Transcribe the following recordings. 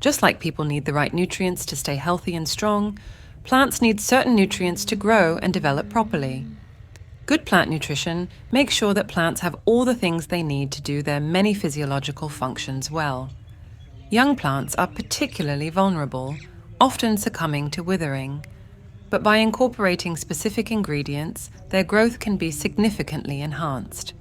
Just like people need the right nutrients to stay healthy and strong, plants need certain nutrients to grow and develop properly. Good plant nutrition makes sure that plants have all the things they need to do their many physiological functions well. Young plants are particularly vulnerable, often succumbing to withering. But by incorporating specific ingredients, their growth can be significantly enhanced.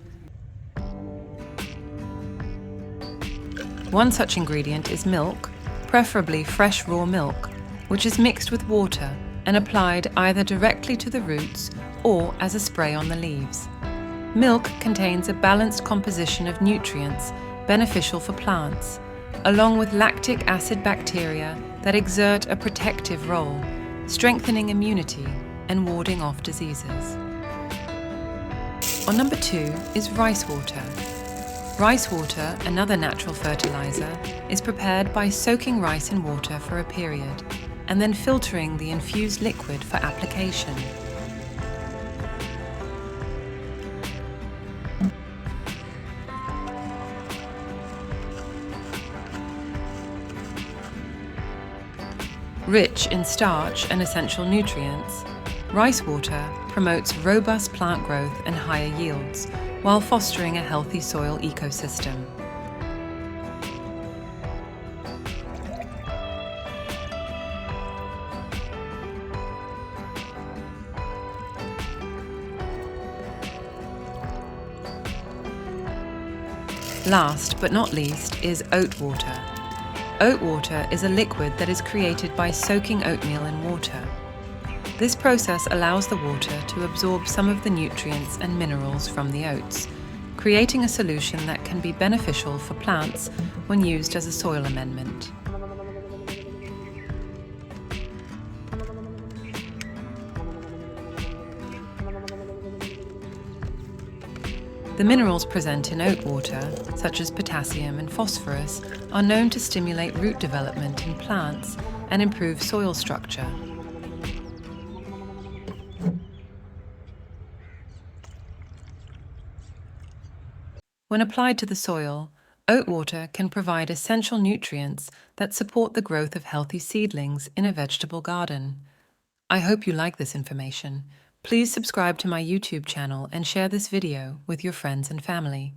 One such ingredient is milk, preferably fresh raw milk, which is mixed with water and applied either directly to the roots or as a spray on the leaves. Milk contains a balanced composition of nutrients beneficial for plants, along with lactic acid bacteria that exert a protective role, strengthening immunity and warding off diseases. On number 2 is rice water. Rice water, another natural fertilizer, is prepared by soaking rice in water for a period and then filtering the infused liquid for application. Rich in starch and essential nutrients, rice water promotes robust plant growth and higher yields, while fostering a healthy soil ecosystem. Last but not least is oat water. Oat water is a liquid that is created by soaking oatmeal in water. This process allows the water to absorb some of the nutrients and minerals from the oats, creating a solution that can be beneficial for plants when used as a soil amendment. The minerals present in oat water, such as potassium and phosphorus, are known to stimulate root development in plants and improve soil structure. When applied to the soil, oat water can provide essential nutrients that support the growth of healthy seedlings in a vegetable garden. I hope you like this information. Please subscribe to my YouTube channel and share this video with your friends and family.